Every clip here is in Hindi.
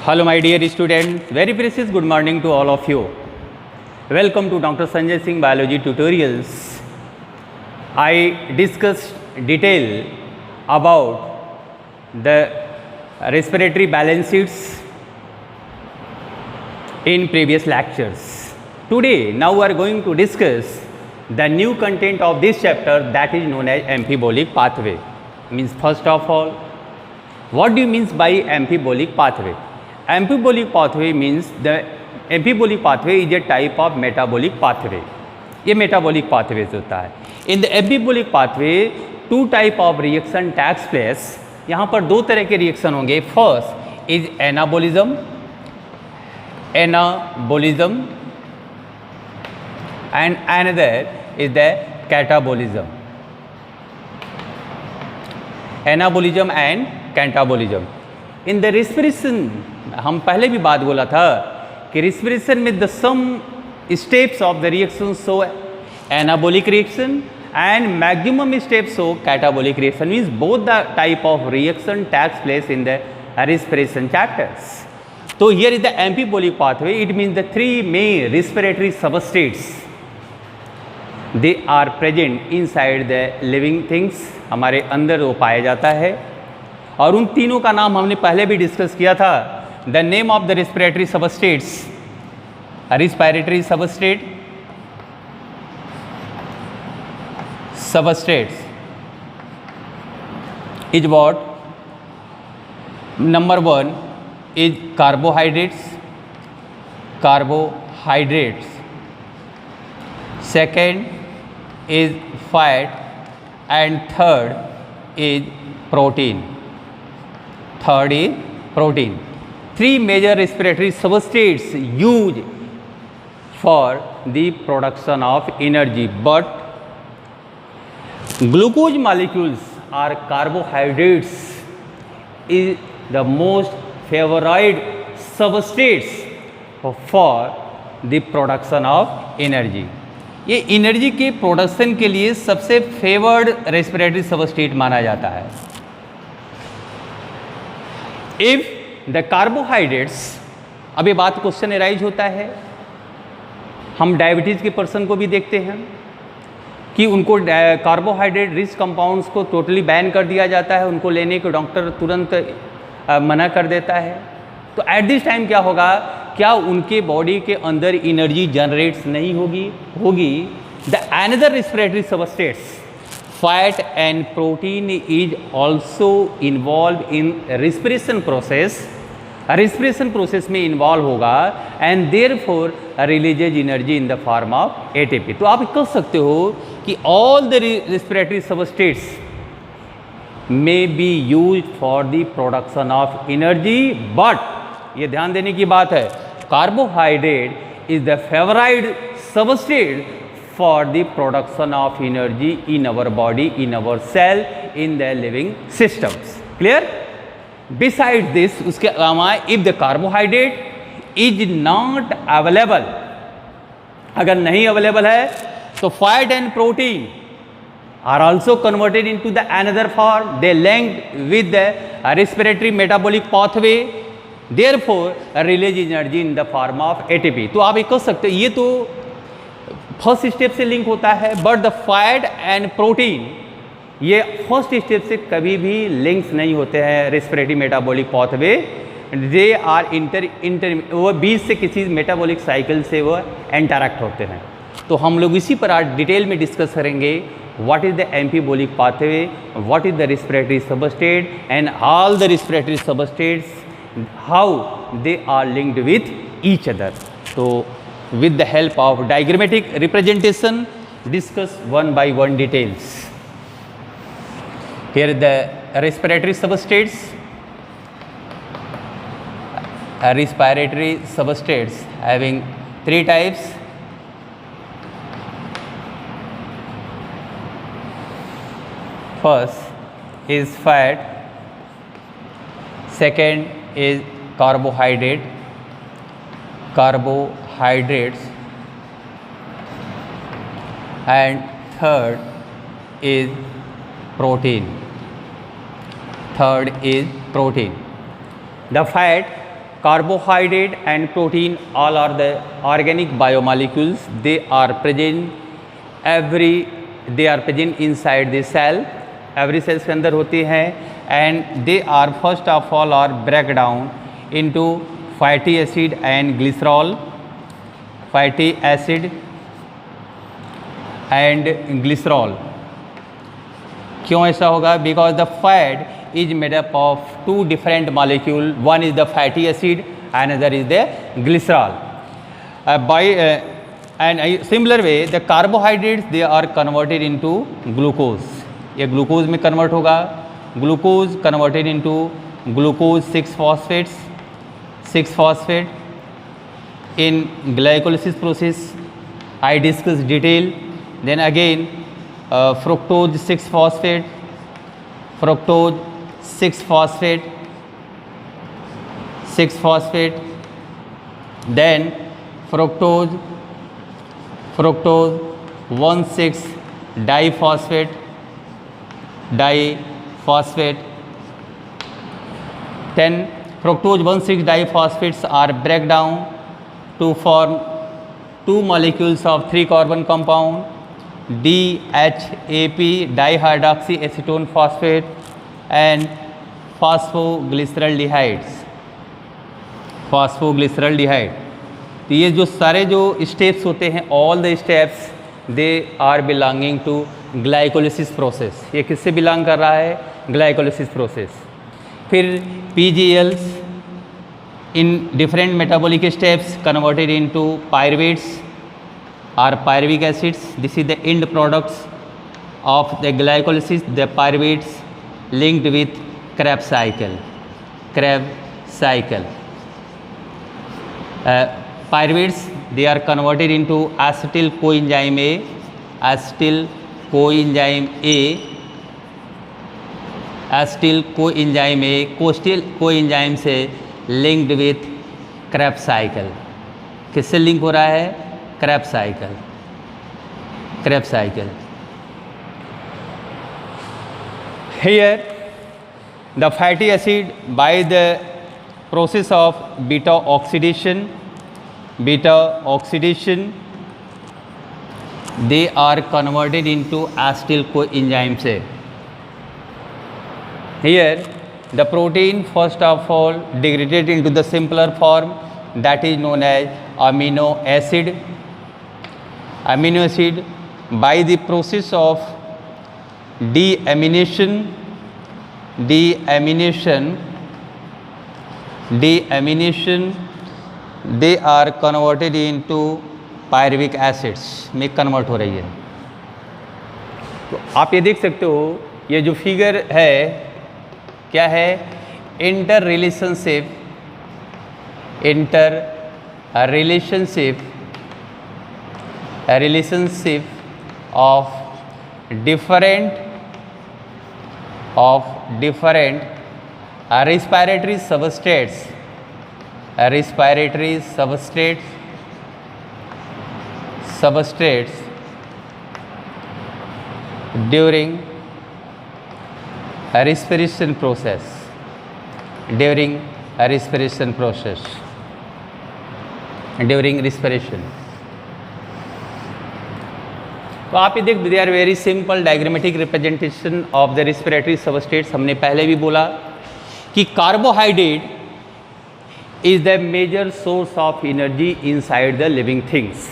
Hello my dear students, very precious good morning to all of you. Welcome to Dr. Sanjay Singh Biology Tutorials. I discussed detail about the respiratory balance sheets in previous lectures. Today, now we are going to discuss the new content of this chapter, that is known as amphibolic pathway. Means first of all, what do you mean by amphibolic pathway? Amphibolic pathway means the amphibolic pathway is a type of metabolic pathway. ये metabolic pathways होता है. In the amphibolic pathway, two type of reaction takes place. यहाँ पर दो तरह के रिएक्शन होंगे. First is anabolism and another is the catabolism. Anabolism and catabolism. In the respiration, हम पहले भी बात बोला था कि respiration में the some steps of the reaction show anabolic reaction and maximum steps show catabolic reaction. Means both the type of reaction takes place in the respiration chapters. So here is the amphibolic pathway. It means the three main respiratory substrates. They are present inside the living things. हमारे अंदर वो पाया जाता है और उन तीनों का नाम हमने पहले भी डिस्कस किया था. The name of the respiratory सबस्टेट्स, respiratory सबस्टेट्स is what? Number one is carbohydrates. Second is fat and third is protein. Three major respiratory substrates used for the production of energy, but glucose molecules or carbohydrates is the most favored substrates for the production of energy. ये एनर्जी के प्रोडक्शन के लिए सबसे फेवर्ड रेस्पिरेटरी सबस्ट्रेट माना जाता है. इफ द कार्बोहाइड्रेट्स, अब ये बात क्वेश्चन अराइज होता है, हम डायबिटीज़ के पर्सन को भी देखते हैं कि उनको कार्बोहाइड्रेट रिच कंपाउंड्स को टोटली बैन कर दिया जाता है, उनको लेने को डॉक्टर तुरंत मना कर देता है. तो एट दिस टाइम क्या होगा? क्या उनके बॉडी के अंदर एनर्जी जनरेट्स नहीं होगी. The another respiratory substrates, fat and protein is also involve in respiration process में इन्वॉल्व होगा and therefore releases energy in the form of ATP. तो आप कह सकते हो कि all the respiratory substrates may be use for the production of energy, but ये ध्यान देने की बात है, carbohydrate is the favourite substrate for the production of energy in our body, in our cell, in the living systems. Clear? Beside this, उसके अलावा if the carbohydrate is not available, अगर नहीं अवेलेबल है तो fat and protein are also converted into the another form. They linked with the respiratory metabolic pathway, therefore release energy in the form of ATP. तो आप ये कह सकते हैं ये तो फर्स्ट स्टेप से लिंक होता है, but the fat and protein ये फर्स्ट स्टेप से कभी भी लिंक्स नहीं होते हैं respiratory metabolic pathway. They are वो बीच से किसी मेटाबॉलिक साइकिल से वो इंटरैक्ट होते हैं. तो हम लोग इसी पर आज डिटेल में डिस्कस करेंगे. What is the amphibolic pathway, what is the respiratory substrate, and all the respiratory substrates, how they are linked with each other. So with the help of diagrammatic representation, discuss one by one details. Here is the respiratory substrates. Respiratory substrates having three types. First is fat, second is carbohydrates, and third is protein. The fat carbohydrate and protein all are the organic biomolecules. They are present inside the cell. Every cells के अंदर होते हैं and they are first of all are break down into fatty acid and glycerol. Fatty acid and glycerol. क्यों ऐसा होगा? Because the fat is made up of two different molecules. One is the fatty acid, another is the glycerol. And similar way, the carbohydrates they are converted into glucose. ये ग्लूकोज में कन्वर्ट होगा. Glucose converted into glucose 6-phosphate in glycolysis process. I discuss detail. Then again fructose 6-phosphate, then fructose 1,6-diphosphate, then fructose 1,6-diphosphates are break down to form two molecules of 3-carbon compound, DHAP, dihydroxyacetone phosphate, and phosphoglyceraldehydes. तो ये जो सारे जो स्टेप्स होते हैं, all the steps they are belonging to glycolysis process. ये किससे बिलोंग कर रहा है? Glycolysis process. फिर PGLs in different metabolic steps converted into pyruvates or pyruvic acids. This is the end products of the glycolysis, the pyruvates linked with Krebs cycle. Pyruvates they are converted into acetyl coenzyme A, acetyl coenzyme से linked with Krebs cycle. किससे लिंक हो रहा है? Krebs cycle. Here the fatty acid by the process of beta oxidation they are converted into acetyl coenzyme से. Here the protein first of all degraded into the simpler form, that is known as amino acid by the process of deamination they are converted into pyruvic acids में कन्वर्ट हो रही है. तो आप ये देख सकते हो, ये जो फिगर है क्या है? Inter relationship of different respiratory substrates during respiration process. तो आप ये देख, they are very simple diagrammatic representation of the respiratory substrates. हमने पहले भी बोला कि carbohydrate is the major source of energy inside the living things.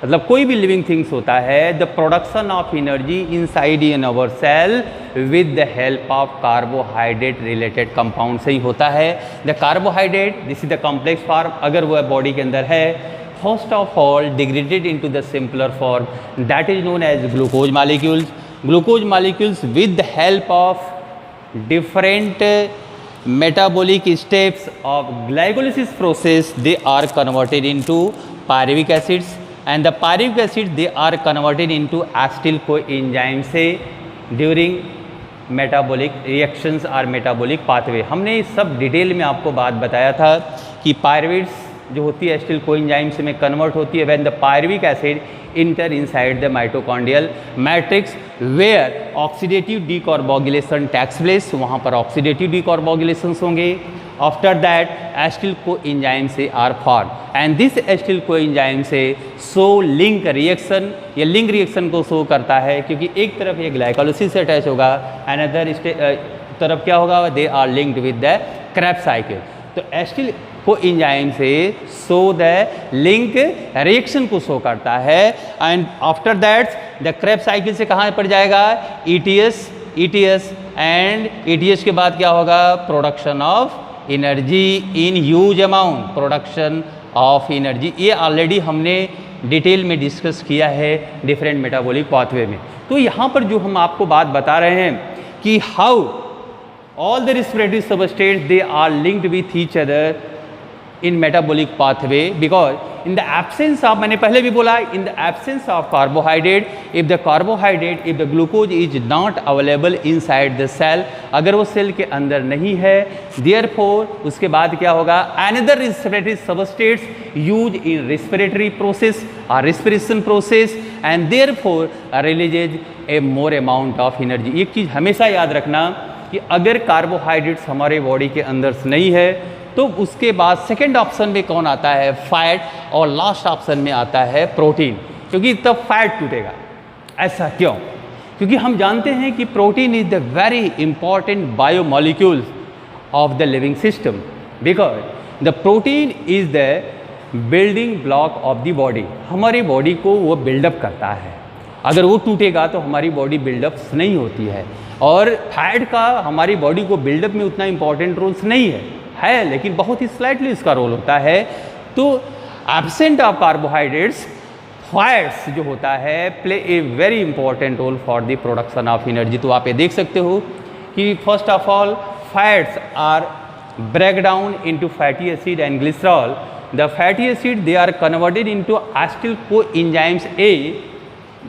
मतलब कोई भी लिविंग थिंग्स होता है, the production of energy inside in our cell with the help of carbohydrate related compound से ही होता है. The carbohydrate this is the complex form. अगर वह बॉडी के अंदर है, first of all degraded into the simpler form, that is known as glucose molecules with the help of different metabolic steps of glycolysis process they are converted into pyruvic acids, and the pyruvic acids they are converted into acetyl coenzyme से during metabolic reactions or metabolic pathway. हमने सब डिटेल में आपको बात बताया था कि पायरुवेट्स जो होती है एसिटिल कोएंजाइम से में कन्वर्ट होती है when the pyruvic acid enter inside the mitochondrial matrix where oxidative decarboxylation takes place. वहाँ पर ऑक्सीडेटिव डीकार्बोक्सिलेशंस होंगे आफ्टर दैट एसिटिल कोएंजाइम से are form and this acetyl coenzyme से शो लिंक रिएक्शन, ये लिंक रिएक्शन को शो करता है क्योंकि एक तरफ ये ग्लाइकोलाइसिस से अटैच होगा, अनदर तरफ क्या होगा, they are linked with the Krebs cycle. तो एसिटिल कोएंजाइम से शो द लिंक रिएक्शन को शो करता है and after that the Krebs cycle से कहाँ पर जाएगा, ETS एंड ETS के बाद क्या होगा, production of energy in huge amount, production of energy. ये ऑलरेडी हमने डिटेल में डिस्कस किया है डिफरेंट मेटाबॉलिक पाथवे में। तो यहाँ पर जो हम आपको बात बता रहे हैं कि how all the respiratory substrates they are linked with each other in metabolic pathway because in the absence of, मैंने पहले भी बोला, in the absence of carbohydrate, if the glucose is not available inside the cell, अगर वो सेल के अंदर नहीं है, therefore उसके बाद क्या होगा, another respiratory substrates used in respiratory process or respiration process and therefore releases a more amount of energy। एक चीज़ हमेशा याद रखना कि अगर कार्बोहाइड्रेट्स हमारे बॉडी के अंदर से नहीं है तो उसके बाद सेकंड ऑप्शन में कौन आता है, फैट, और लास्ट ऑप्शन में आता है प्रोटीन, क्योंकि तब फैट टूटेगा। ऐसा क्यों? क्योंकि हम जानते हैं कि protein is the very important biomolecules of the living system because the protein is the building block of the body. हमारी बॉडी को वो बिल्डअप करता है, अगर वो टूटेगा तो हमारी बॉडी बिल्डअप नहीं होती है। और फैट का हमारी बॉडी को बिल्डअप में उतना इंपॉर्टेंट रोल्स नहीं है लेकिन बहुत ही स्लाइटली इसका रोल होता है। तो एब्सेंट ऑफ कार्बोहाइड्रेट्स, फैट्स जो होता है play a very important role for the production of energy. तो आप ये देख सकते हो कि first of all fats are break down into fatty acid and glycerol. The fatty acid they are converted into acetyl coenzymes A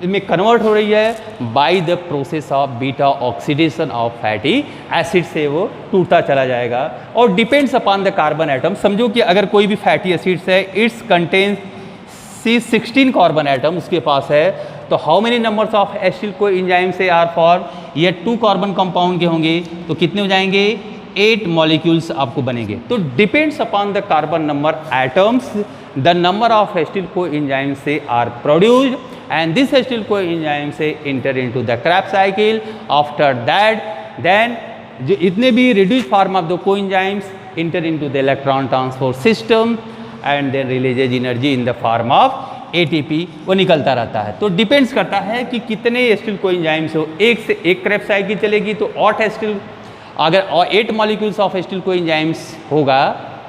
में कन्वर्ट हो रही है by the process of beta oxidation of fatty acid से वो टूटता चला जाएगा और depends upon the carbon atom. समझो कि अगर कोई भी फैटी एसिड्स है, it's contains C16 carbon atom उसके पास है, तो how many numbers of acetyl coenzyme से आर फॉर्म, ये 2 कार्बन कंपाउंड के होंगे तो कितने हो जाएंगे, 8 मॉलिक्यूल्स आपको बनेंगे। तो depends upon the carbon number atoms the number of acetyl coenzyme से are produced and this acetyl coenzyme से enter into the Krebs cycle। After that then जो इतने भी reduced form of the coenzymes enter into the electron transport system and then releases energy in the form of ATP, वो निकलता रहता है। तो डिपेंड्स करता है कि कितने एसिटिल कोएंजाइम्स हो, एक से एक Krebs cycle चलेगी तो 8 एसिटिल, अगर 8 मॉलिक्यूल्स ऑफ एसिटिल कोएंजाइम्स होगा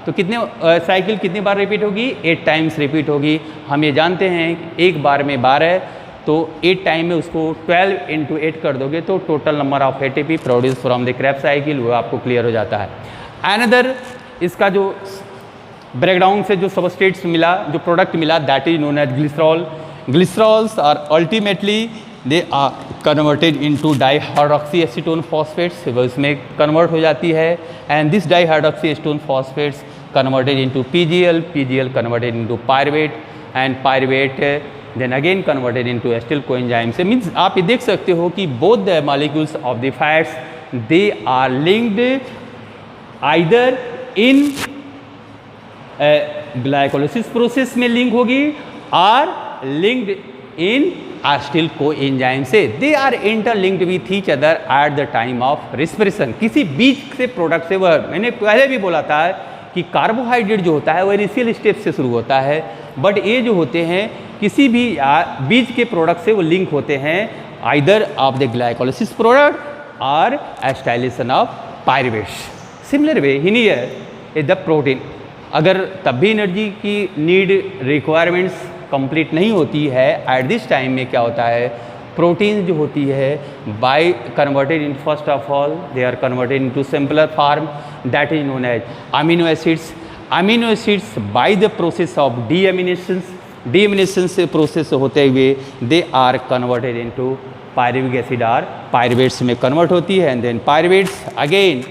तो कितने साइकिल कितनी बार रिपीट होगी, 8 टाइम्स रिपीट होगी। हम ये जानते हैं कि एक बार में 12 तो 8 टाइम में उसको 12 इंटू 8 कर दोगे तो total number of ATP produce from the Krebs cycle वो आपको क्लियर हो जाता है। अनदर इसका जो ब्रेकडाउन से जो सबस्ट्रेट्स मिला, जो प्रोडक्ट मिला, that is known as glycerol. Glycerols are ultimately they are converted into dihydroxy acetone phosphates, वो इसमें कन्वर्ट हो जाती है and this dihydroxy acetone phosphates converted into PGL converted into pyruvate and pyruvate then again converted into acetyl coenzyme से मीन्स आप ये देख सकते हो कि both the molecules of the fats they are linked either in glycolysis process में लिंक होगी और linked in acetyl coenzyme से। They are interlinked with each other at the time of respiration। किसी बीज से प्रोडक्ट से, वह मैंने पहले भी बोला था कि कार्बोहाइड्रेट जो होता है वो इनिशियल स्टेप से शुरू होता है, बट ये जो होते हैं किसी भी बीज के प्रोडक्ट से वो लिंक होते हैं either of the glycolysis product और acetylation of pyruvates. Similar way here the protein, अगर तब भी एनर्जी की नीड रिक्वायरमेंट्स कंप्लीट नहीं होती है एट दिस टाइम में क्या होता है, प्रोटीन जो होती है by converted in first of all they are converted into simpler form that is known as amino acids. Amino acids by the process of deamination से प्रोसेस होते हुए they are converted into pyruvic acid और पायरुवेट्स में कन्वर्ट होती है and then pyruvates again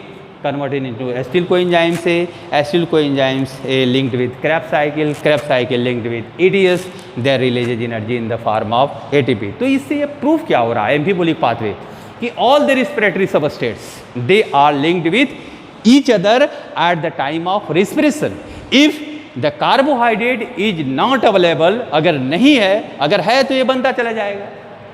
converted into acetyl coenzyme से acetyl coenzymes linked with Krebs cycle linked with ETS, they releases energy in the form of ATP। तो इससे ये प्रूफ क्या हो रहा है एम्फीबोलिक पाथवे कि all the respiratory substrates they are linked with each other at the time of respiration. If the carbohydrate is not available, अगर नहीं है, अगर है तो ये बनता चला जाएगा,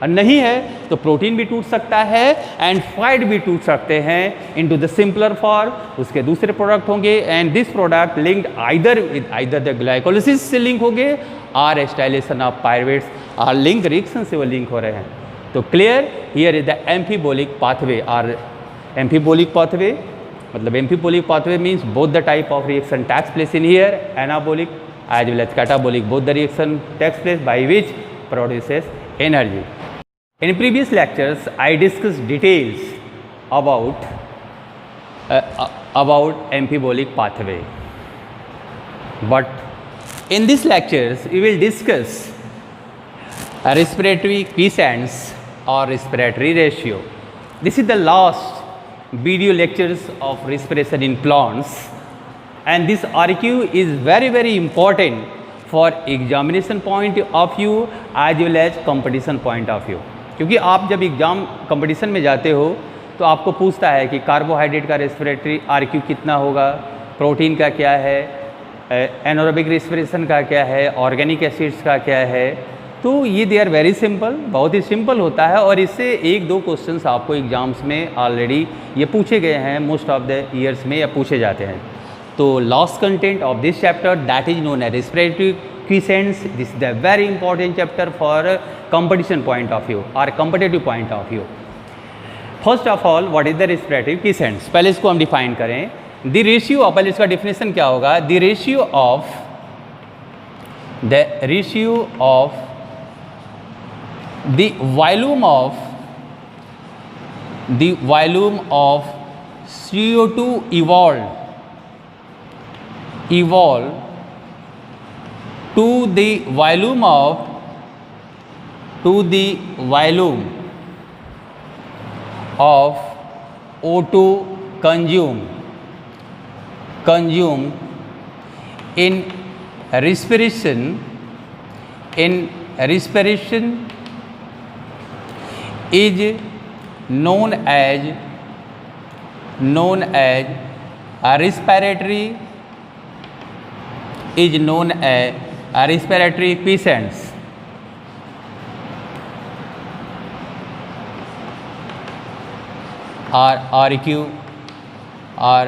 और नहीं है तो प्रोटीन भी टूट सकता है एंड फैट भी टूट सकते हैं इनटू द सिंपलर फॉर्म, उसके दूसरे प्रोडक्ट होंगे and this product linked either the glycolysis से लिंक होंगे और एस्टाइलेशन ऑफ पायरुवेट्स और लिंक रिएक्शन से वो लिंक हो रहे हैं. तो clear, here is the amphibolic pathway और एम्फीबोलिक पाथवे मतलब amphibolic pathway means both the type of reaction takes place in here, anabolic as well as catabolic, both the reaction takes place by which produces energy. In previous lectures, I discussed details about amphibolic pathway. But in these lectures, we will discuss respiratory quiescence or respiratory ratio. This is the last video lectures of respiration in plants, and this RQ is very important for examination point of view as well as competition point of view. क्योंकि आप जब एग्ज़ाम कंपटीशन में जाते हो तो आपको पूछता है कि कार्बोहाइड्रेट का रेस्पिरेटरी आरक्यू कितना होगा, प्रोटीन का क्या है, एनारोबिक रेस्पिरेशन का क्या है, ऑर्गेनिक एसिड्स का क्या है. तो ये दे आर वेरी सिंपल, बहुत ही सिंपल होता है और इससे एक दो क्वेश्चंस आपको एग्ज़ाम्स में ऑलरेडी ये पूछे गए हैं, मोस्ट ऑफ द ईयर्स में या पूछे जाते हैं. तो last content of this chapter that is known as respiratory quiescence. This is the very important chapter for competition point of view or competitive point of view. First of all, what is the respiratory quiescence? पहले इसको हम डिफाइन करें. The ratio of, पहले इसका डिफिनेशन क्या होगा, the ratio of the volume of CO2 evolved to the volume of O2 consumed in respiration is known as respiratory quiescence. or RQ or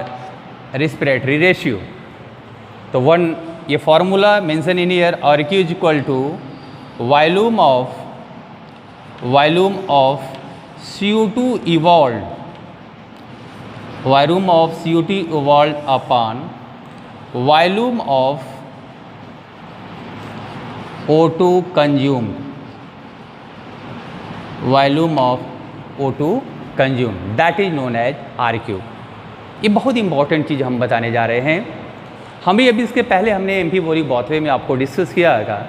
respiratory ratio. तो वन ये formula mention in here, RQ is equal to volume of CO2 evolved, volume of CO2 evolved upon volume of O2 consumed, volume of O2 consumed, that is known as RQ. ये बहुत इंपॉर्टेंट चीज़ हम बताने जा रहे हैं. हमें अभी इसके पहले हमने एम्फीबोलिक पाथवे में आपको डिस्कस किया था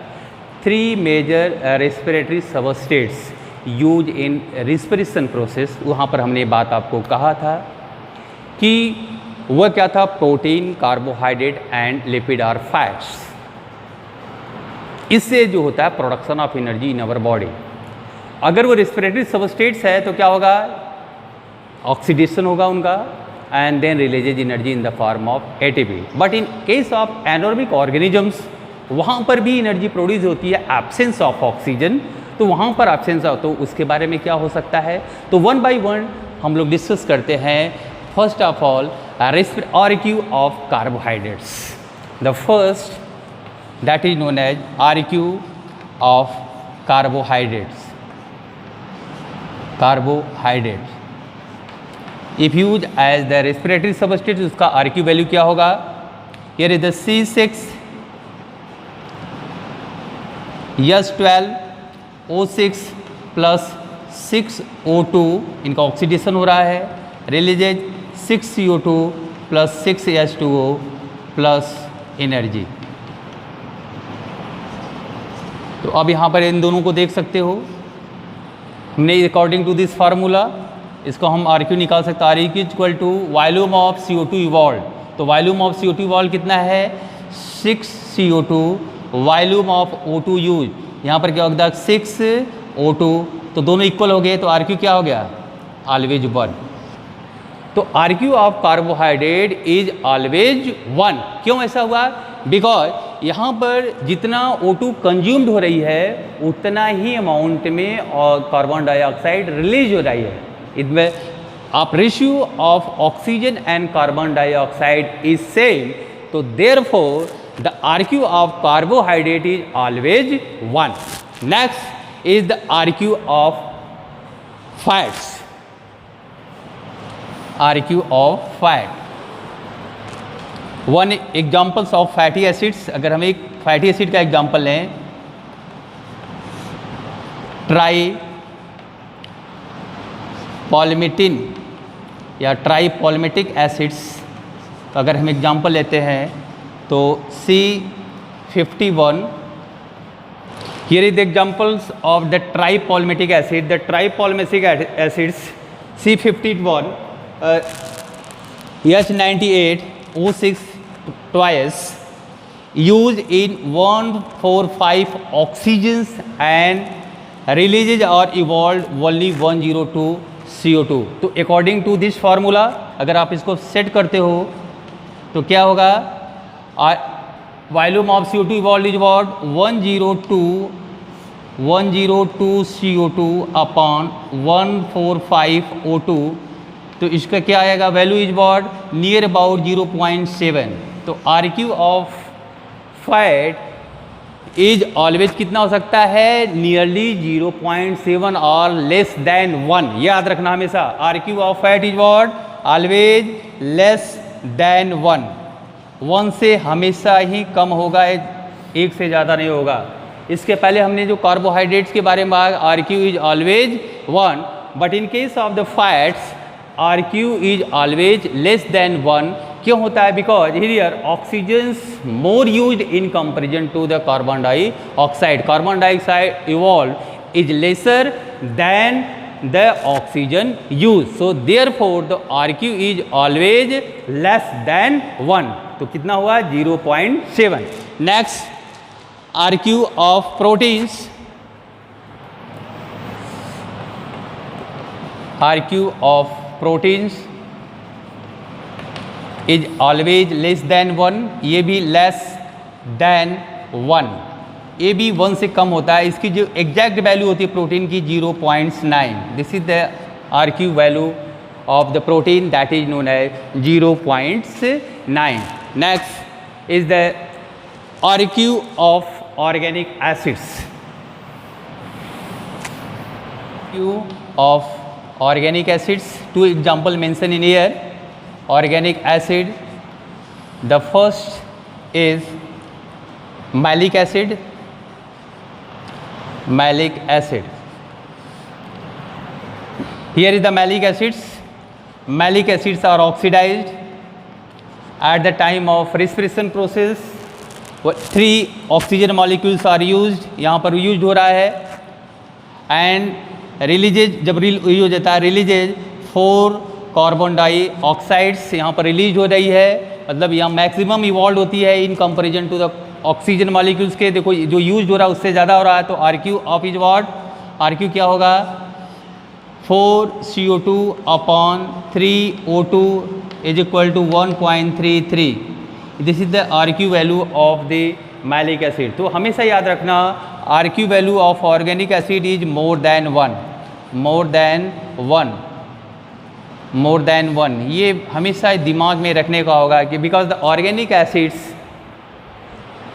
3 major respiratory substrates use in respiration process. वहाँ पर हमने ये बात आपको कहा था कि वह क्या था, प्रोटीन, कार्बोहाइड्रेट एंड लिपिड और फैट्स. इससे जो होता है production of energy in our body. अगर वो रेस्पिरेटरी सबस्टेट्स है तो क्या होगा, ऑक्सीडेशन होगा उनका and then releases energy in the form of ATP. But in case of anaerobic organisms, वहाँ पर भी एनर्जी प्रोड्यूस होती है एब्सेंस ऑफ ऑक्सीजन. तो वहाँ पर एब्सेंस हो तो उसके बारे में क्या हो सकता है, तो वन बाय वन हम लोग डिस्कस करते हैं. First of all RQ of carbohydrates. The first that is known as RQ of carbohydrates. If use as the respiratory substrate, उसका RQ वैल्यू क्या होगा, here is the C6H12O6 plus 6O2, इनका ऑक्सीडेशन हो रहा है, releases 6CO2 plus 6H2O plus energy. तो अब यहाँ पर इन दोनों को देख सकते हो. हमने अकॉर्डिंग टू दिस फार्मूला इसको हम RQ निकाल सकते हैं. RQ equal to volume of CO2 evolve. तो वॉल्यूम ऑफ CO2 इवॉल्व कितना है, 6CO2, volume of O2 use, यहाँ पर क्या होगा 6O2, तो दोनों इक्वल हो गए. तो RQ क्या हो गया, ऑलवेज 1. तो RQ of carbohydrate is always 1। क्यों ऐसा हुआ? बिकॉज यहाँ पर जितना O2 कंज्यूम्ड हो रही है उतना ही अमाउंट में और कार्बन डाइऑक्साइड रिलीज हो रही है। इसमें आप ratio of oxygen and carbon dioxide is same, तो therefore the RQ of carbohydrate is always 1। Next is the RQ of fats. RQ of fat, one examples of fatty acids. अगर हम एक फैटी एसिड का एग्जाम्पल लें, ट्राई पॉलिमेटिन या ट्राई पॉलिमेटिक एसिड्स, अगर हम एग्जाम्पल लेते हैं तो C51, here is the examples of the tripalmitic acid. The tripalmitic acids C51, H98O6 twice used in 145 oxygens and releases or evolved only 102 CO2। तो अकॉर्डिंग टू दिस फार्मूला अगर आप इसको सेट करते हो तो क्या होगा? Volume of CO2 evolve is what? 102 CO2 upon 145 O2। तो इसका क्या आएगा? Value is what? Near about 0.7। तो RQ of fat is always कितना हो सकता है? नियरली 0.7 और लेस देन 1। याद रखना हमेशा, RQ of fat is what? Always less than 1। 1 से हमेशा ही कम होगा, एक से ज़्यादा नहीं होगा। इसके पहले हमने जो कार्बोहाइड्रेट्स के बारे में बात, RQ is always 1, but in case of the fats RQ is always less than 1। क्यों होता है? Because here oxygens more used in comparison to the carbon dioxide. Carbon dioxide evolve is lesser than the oxygen use, so therefore the RQ is always less than 1। तो कितना हुआ? 0.7। Next RQ of proteins. RQ of proteins is always less than 1। ये भी लेस देन 1, ये भी 1 से कम होता है। इसकी जो एग्जैक्ट वैल्यू होती है प्रोटीन की 0.9। This is the RQ value of the protein, that is known as 0.9। Next is the RQ of organic acids. RQ of organic acids, two example mentioned in here. Organic acid, the first is malic acid. Malic acid, here is the malic acids. Malic acids are oxidized at the time of respiration process. 3 oxygen molecules are used, यहाँ पर यूज हो रहा है। एंड रिलीजेज, जब यूज हो जाता है रिलीजेज 4 कार्बन डाइऑक्साइड्स यहाँ पर रिलीज हो रही है, मतलब यहाँ मैक्सिमम इवॉल्व होती है in comparison to the oxygen molecules के। देखो जो यूज हो रहा है उससे ज़्यादा हो रहा है, तो RQ of is what? RQ क्या होगा? 4 CO2 upon 3 O2 is equal to 1.33। This is the RQ value of the malic acid. तो हमेशा याद रखना RQ value of organic acid is more than 1, more than 1, more than 1। ये हमेशा दिमाग में रखने का होगा कि because the organic acids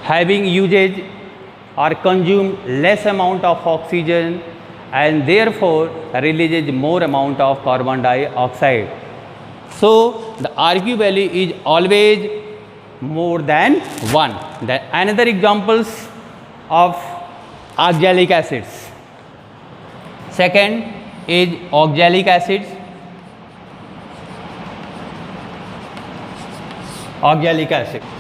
having uses are consume less amount of oxygen and therefore releases more amount of carbon dioxide. So the RQ value is always more than 1. Then another examples of oxalic acids. Second is oxalic acids. Oxalic acid.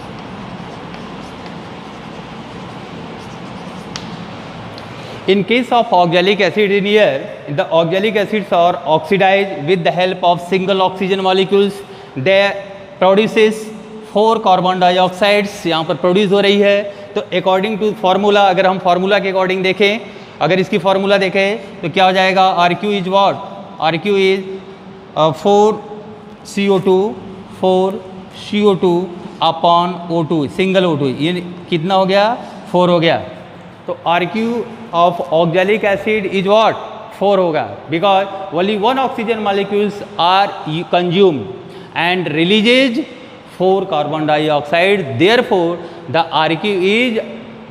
In case of oxalic acid in here, the oxalic acids are oxidized with the help of single oxygen molecules. They produces 4 carbon dioxides यहाँ पर प्रोड्यूस हो रही है। तो अकॉर्डिंग टू फार्मूला, अगर हम फार्मूला के अकॉर्डिंग देखें, अगर इसकी फार्मूला देखें तो क्या हो जाएगा? RQ is what? RQ is 4 CO2 4 CO2 upon O2 single O2, ये कितना हो गया 4 हो गया। तो RQ of oxalic acid is what 4 होगा, because only 1 oxygen molecules are consumed and releases 4 carbon dioxide, therefore the RQ is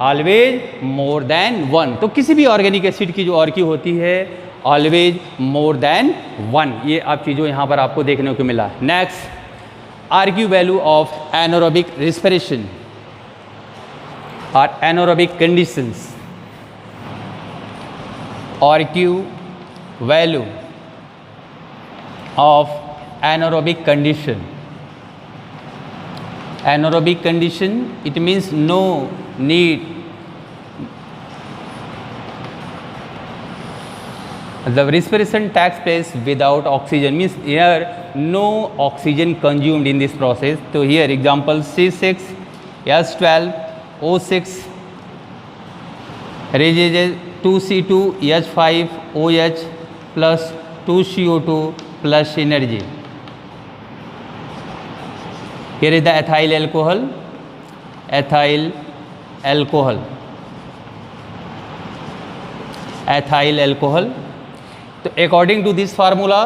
always more than 1। तो किसी भी ऑर्गेनिक एसिड की जो RQ होती है ऑलवेज मोर देन 1। ये आप चीज़ों यहाँ पर आपको देखने को मिला। Next, RQ value of anaerobic respiration और anaerobic conditions. RQ value of anaerobic condition. Anaerobic condition, it means no need, the respiration takes place without oxygen, means here no oxygen consumed in this process. So here example C6 H12 O6 releases 2C2 H5 OH plus 2CO2 plus energy. Here is the ethyl alcohol, ethyl alcohol, ethyl alcohol। तो अकॉर्डिंग टू दिस फार्मूला,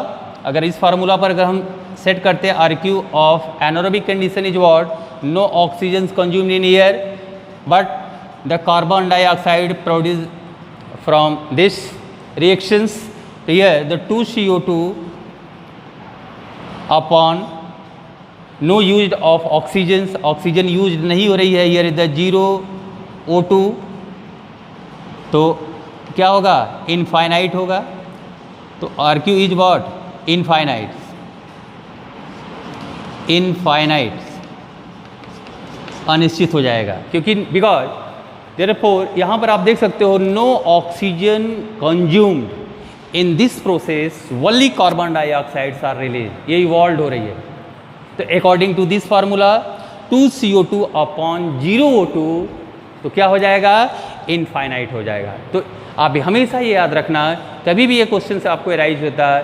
अगर इस फार्मूला पर अगर हम सेट करते हैं RQ of anaerobic condition is what no oxygen consumed in air but the carbon dioxide produce from this reactions. Here the 2CO2 upon no use of oxygen, oxygen use नहीं हो रही है, हियर इज द 0 O2, तो क्या होगा इनफाइनाइट होगा। तो RQ is what infinite, infinite अनिश्चित हो जाएगा, क्योंकि बिकॉज देयरफॉर यहाँ पर आप देख सकते हो no oxygen consumed in this process only carbon dioxides are release, ये इवॉल्व हो रही है। तो according to this formula 2CO2 upon 0 O2 तो क्या हो जाएगा इनफाइनाइट हो जाएगा। तो आप हमेशा ये याद रखना, कभी भी ये क्वेश्चन से आपको अराइज होता है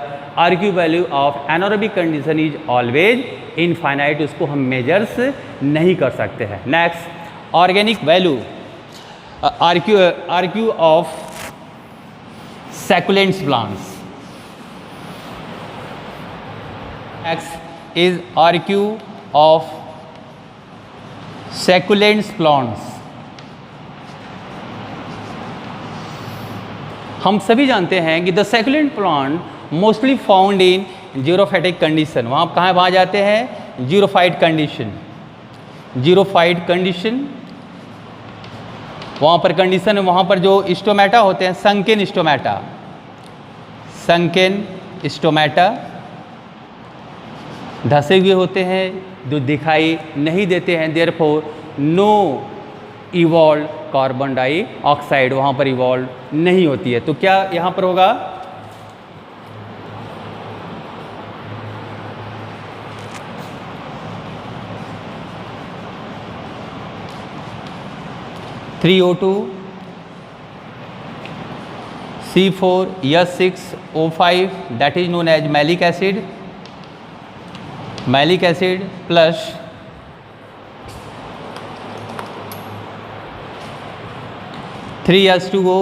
RQ value of anaerobic condition is always infinite, उसको हम मेजर्स नहीं कर सकते हैं। Next, organic value RQ of succulents plants. Next is RQ of succulents plants। हम सभी जानते हैं कि the succulent plant mostly found in xerophytic condition. वहाँ आप कहाँ वहाँ जाते हैं जीरोफाइट कंडीशन, जीरोफाइट कंडीशन वहाँ पर कंडीशन है, वहाँ पर जो स्टोमेटा होते हैं संकेन स्टोमेटा, संकेन स्टोमेटा धसे हुए होते हैं जो दिखाई नहीं देते हैं, therefore know evolve carbon dioxide वहाँ पर इवॉल्व नहीं होती है। तो क्या यहाँ पर होगा (3O2 C4 H6O5) that is known as malic acid, malic acid plus (3H2O)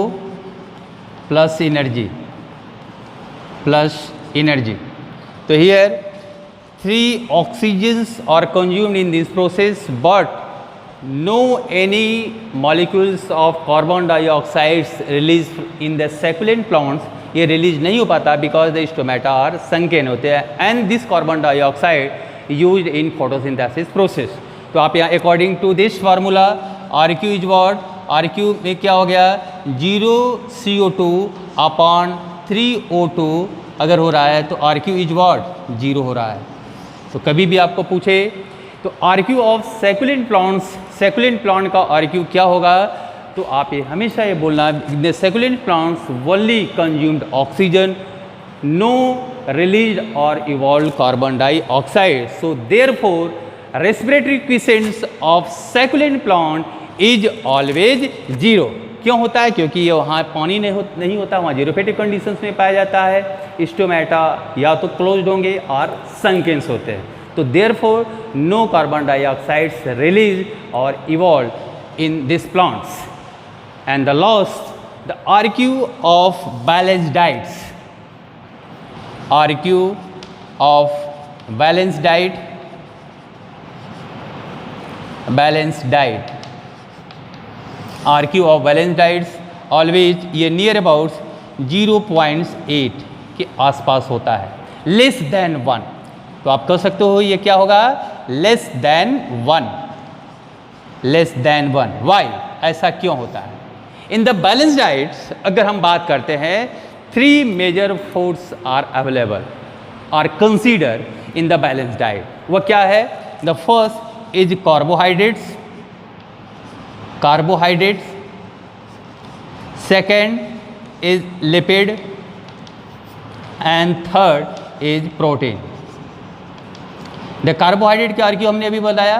plus energy, plus energy. तो here 3 oxygens are consumed in this process but no any molecules of carbon dioxides release in the succulent plants, ये रिलीज नहीं हो पाता because the stomata are sunken होते हैं and this carbon dioxide used in photosynthesis process. तो आप यहाँ according to this formula RQ is what, RQ में क्या हो गया 0 CO2 अपॉन 3 O2 अगर हो रहा है तो RQ इज व्हाट 0 हो रहा है। तो कभी भी आपको पूछे तो RQ ऑफ सैकुलेंट प्लांट्स, सैकुलेंट प्लांट का RQ क्या होगा, तो आप ये हमेशा ये बोलना the succulent plants only consumed oxygen, no released और evolve carbon dioxide, so therefore respiratory quotients of succulent plant is always 0। क्यों होता है? क्योंकि ये वहाँ पानी नहीं होता, वहाँ जीरोफिलिक कंडीशंस में पाया जाता है। स्टोमेटा या तो क्लोज्ड होंगे और संकेंस होते हैं। तो therefore no carbon dioxides release और evolve in this plants and the lost the RQ of balance diets, RQ of balance diet, balance diet, RQ of balance diets always ये नियर अबाउट 0.8 के आसपास होता है, लेस देन 1। तो आप कह सकते हो ये क्या होगा? Less than 1, less than 1। Why? ऐसा क्यों होता है? इन द बैलेंस डाइट्स अगर हम बात करते हैं, 3 मेजर फूड्स आर अवेलेबल और consider in the balance diet. वह क्या है? The first is carbohydrates, carbohydrates, second is lipid and third is protein. The carbohydrate की आरक्यू हमने अभी बताया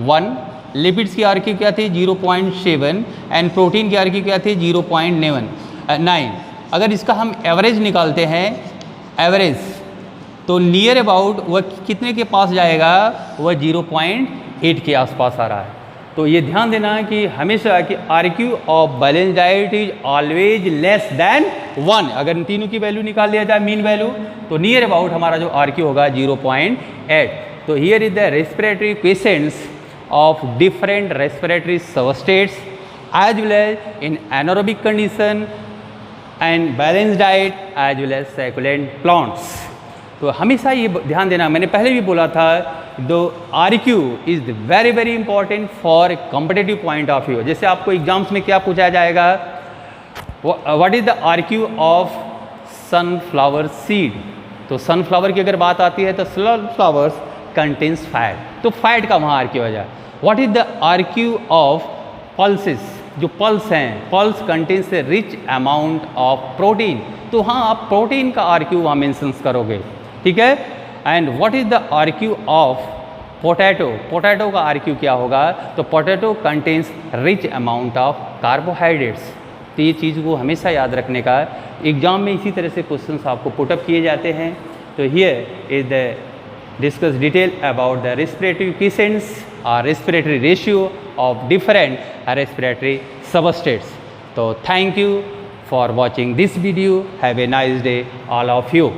1, लिपिड्स की आरक्यू क्या थी 0.7 एंड प्रोटीन की आरक्यू क्या थी 0.9। अगर इसका हम एवरेज निकालते हैं, एवरेज, तो नियर अबाउट वह कितने के पास जाएगा? वह 0.8 के आसपास आ रहा है। तो ये ध्यान देना कि हमेशा कि RQ of balance diet is always less than 1। अगर इन तीनों की वैल्यू निकाल लिया जाए मीन वैल्यू, तो नियर अबाउट हमारा जो आरक्यू होगा 0.8। तो here is the respiratory questions of different respiratory substrates as well as in anaerobic condition and balance diet as well as succulent plants. तो हमेशा ये ध्यान देना, मैंने पहले भी बोला था, दो RQ is very very important for competitive point of view. जैसे आपको एग्जाम्स में क्या पूछा जाएगा? What is the RQ of sunflower seed? तो सनफ्लावर की अगर बात आती है तो सनफ्लावर्स कंटेन्स फैट, तो फैट का वहाँ आरक्यू आ जाए। What is the RQ of pulses? जो पल्स हैं, pulse contains A rich amount of protein, तो हाँ आप प्रोटीन का आरक्यू वहाँ मेंशंस करोगे, ठीक है। And what is the RQ of potato? Potato का आरक्यू क्या होगा? तो potato contains rich amount of carbohydrates. तो ये चीज़ को हमेशा याद रखने का, एग्जाम में इसी तरह से क्वेश्चंस आपको पुटअप किए जाते हैं। तो here is the discuss detail about the respiratory questions और respiratory ratio of different respiratory substrates. So thank you for watching this video. Have a nice day all of you.